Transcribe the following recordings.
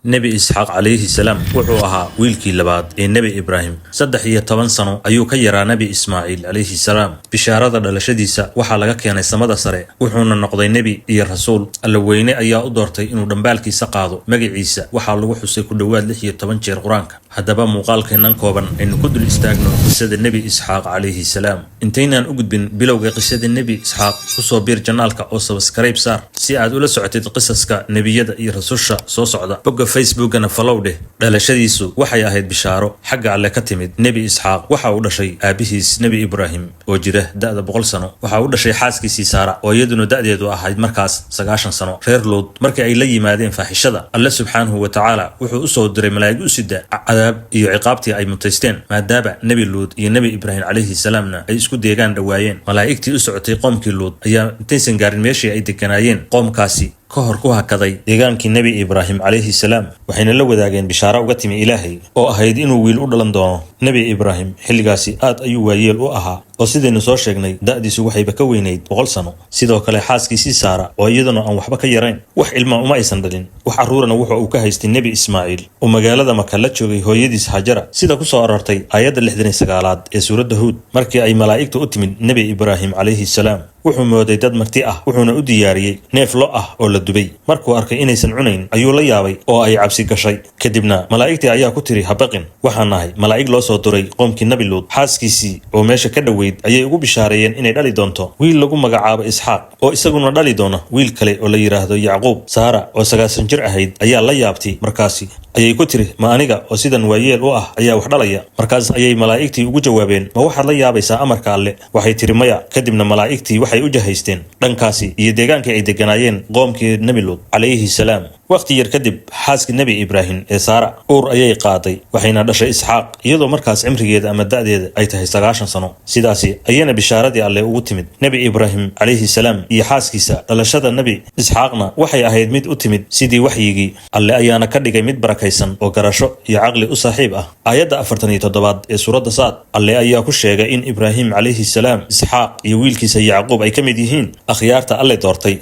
nebi isxaaq calayhi salaam wuxuu ahaa wiilkii labaad ee nebi ibraahim 13 sano ayuu ka yaraa nebi ismaaciil calayhi salaam. bishaarada dhalashadiisa waxaa laga keenay samada sare, wuxuuna noqday nebi iyo rasuul. alla weyne ayaa u doortay inuu dhambaalkiisa qaado. magaciisa waxaa lagu xusay ku dhowaad 16 jeer qur-aanka. haddaba muuqaalkeennan kooban aynu ku dul istaagno qisada nebi isxaaq calayhi salaam. intaynaan u gudbin bilowga qisada nebi isxaaq, kusoo biir janaalka oo subscribe saar si aad ula socotid qisaska nebiyada iyo rasusha soo socda. facebookana follow dheh. dhalashadiisu waxay ahayd bishaaro xagga alle ka timid. nebi isxaaq waxa uu dhashay aabihiis nebi ibraahim oo jira da'da 100 sano. waxa uu dhashay xaaskiisii saara oo iyaduna da'deedu ahayd markaas 90 sano. reer luud markii ay la yimaadeen faaxishada, alle subxaanahu wa tacaala wuxuu u soo diray malaa'ig u sida cadaab iyo ciqaabtii ay mutaysteen, maadaama nebi luud iyo nebi ibraahim calayhi salaamna ay isku deegaan dhawaayeen. malaa'igtii u socotay qoomkii luud ayaa intaysan gaarin meeshii ay deganaayeen qoomkaasi ka hor ku hakaday deegaankii nebi ibraahim calayhi salaam, waxayna la wadaageen bishaaro uga timi ilaahay oo ahayd inuu wiil u dhalan doono. nebi ibraahim xilligaasi aad ayuu waayeel u ahaa oo sidaynu soo sheegnay da'diisu waxayba ka weynayd 100 sano. sidoo kale xaaskiisii saara oo iyaduna aan waxba ka yarayn, wax ilma uma aysan dhalin. wax carruurana wuxa uu ka haystay nebi ismaaciil oo magaalada maka la joogay hooyadiis hajara, sida ku soo arortay aayadda 69aad ee suuradda huud. markii ay malaa'igtu u timid nebi ibraahim calayhi salaam, wuxuu mooday dad marti ah, wuxuuna u diyaariyey neef lo ah oo la dubay. markuu arkay inaysan cunayn ayuu la yaabay oo ay cabsi gashay. kadibna malaa'igtii ayaa ku tiri, habaqin, waxaan nahay malaa'ig loo soo diray qoomkii nebi luud. xaaskiisii oo meesha ka dhoweyd ayay ugu bishaareeyeen inay dhali doonto wiil lagu magacaabo isxaaq, oo isaguna dhali doona wiil kale oo la yidhaahdo yacquub. saara oo 90 jir ahayd ayaa la yaabtay. markaasi ayay ku tiri, ma aniga oo sidan waayeel u ah ayaa wax dhalaya? markaas ayay malaa'igtii ugu jawaabeen, ma waxaad la yaabaysaa amarka alle? waxay tiri maya. kadibna malaa'igtii waxay u jahaysteen dhankaasi iyo deegaankii ay deganaayeen qoomkii nebi luud calayhi salaam. waqti yar kadib, xaaskii nebi ibraahim ee saara uur ayay qaaday, waxayna dhashay isxaaq iyadoo markaas cimrigeeda ama da'deeda ay tahay 90 sano. sidaasi ayayna bishaaradii alle ugu timid nebi ibraahim calayhi salaam iyo xaaskiisa. dhalashada nebi isxaaqna waxay ahayd mid u timid sidii waxyigii alle, ayaana ka dhigay mid barakaysan oo garasho iyo caqli u saaxiib ah. aayadda 47 ee suuradda saad, alle ayaa ku sheegay in ibraahim calayhi salaam, isxaaq iyo wiilkiisa yacquub ay ka mid yihiin akhyaarta alle doortay.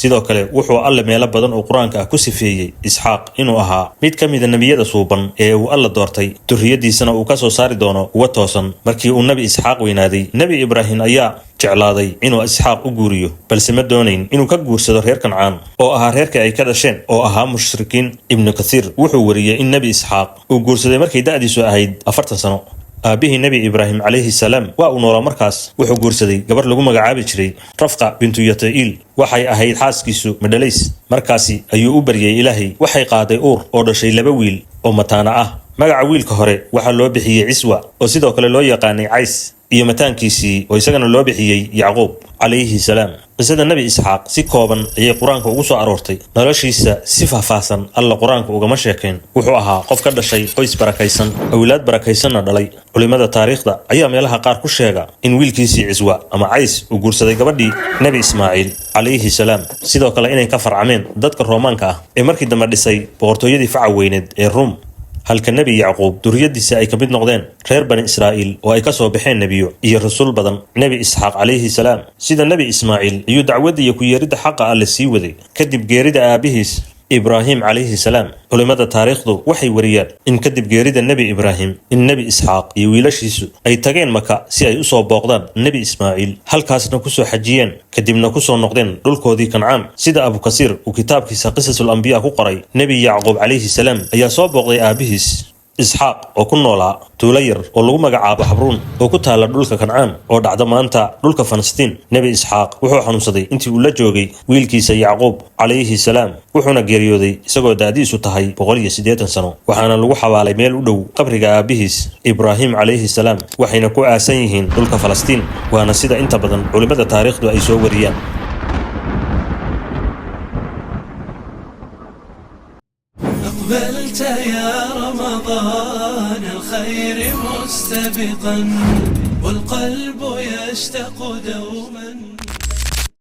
sidoo kale wuxuu alle meelo badan oo qur-aanka ah ku sifeeyey isxaaq inuu ahaa mid ka mida nebiyada suuban ee uu alla doortay, durriyadiisana uu ka soo saari doono kuwa toosan. markii uu nebi isxaaq weynaaday, nebi ibraahim ayaa jeclaaday inuu isxaaq u guuriyo, balse ma doonayn inuu ka guursado reer kancaan oo ahaa reerkii ay ka dhasheen oo ahaa mushrikiin. ibnu kathiir wuxuu wariyey in nebi isxaaq uu guursaday markay da'diisu ahayd 40 sano. aabihii nebi ibraahim calayhi salaam waa uu noolaa markaas. wuxuu guursaday gabar lagu magacaabi jiray rafqa bintu yata'iil. waxay ahayd xaaskiisu madhalays. markaasi ayuu u baryay ilaahay. waxay qaaday uur oo dhashay 2 wiil oo mataana ah. magaca wiilka hore waxaa loo bixiyey ciswa, oo sidoo kale loo yaqaanay cays, iyo mataankiisii oo isagana loo bixiyey yacquub calayhi salaam. qisada nebi isxaaq si kooban ayay qur-aanka ugu soo aroortay. noloshiisa si faahfaahsan alla qur-aanka ugama sheekayn. wuxuu ahaa qof ka dhashay qoys barakaysan, awlaad barakaysanna dhalay. culimada taariikhda ayaa meelaha qaar ku sheega in wiilkiisii ciswa ama cays uu guursaday gabadhii nebi ismaaciil calayhi salaam. sidoo kale inay ka farcameen dadka roomaanka ah ee markii dambe dhisay boqortooyadii faca weyneed ee ruum, halka nebi yacquub durriyadiisa ay ka mid noqdeen reer bani israa'iil oo ay ka soo baxeen nebiyo iyo rasuul badan. nebi isxaaq calayhi salaam, sida nebi ismaaciil, ayuu dacwadda iyo ku yeeridda xaqa alle sii waday kadib geerida aabihiis ibraahim calayhi salaam. culimada taariikhdu waxay wariyaan in kadib geerida nebi ibraahim, in nebi isxaaq iyo wiilashiisu ay tageen maka si ay u soo booqdaan nebi ismaaciil, halkaasna kusoo xajiyeen, kadibna kusoo noqdeen dhulkoodii kancaan. sida abukasiir uu kitaabkiisa qisasul ambiya ku qoray, nebi yacquub calayhi salaam ayaa soo booqday aabihiis isxaaq oo ku noolaa tuulo yar oo lagu magacaabo xabruun oo ku taala dhulka kancaan oo dhacda maanta dhulka falastiin. nebi isxaaq wuxuu xanuunsaday intii uu la joogay wiilkiisa yacquub calayhi salaam, wuxuuna geeriyooday isagoo da'diisu tahay 180 sano. waxaana lagu xabaalay meel u dhow qabriga aabihiis ibraahim calayhi salaam, waxayna ku aasan yihiin dhulka falastiin. waana sida inta badan culimada taariikhdu ay soo wariyaan. أقبلت يا رمضان الخير مستبقا والقلب يشتاق دوما.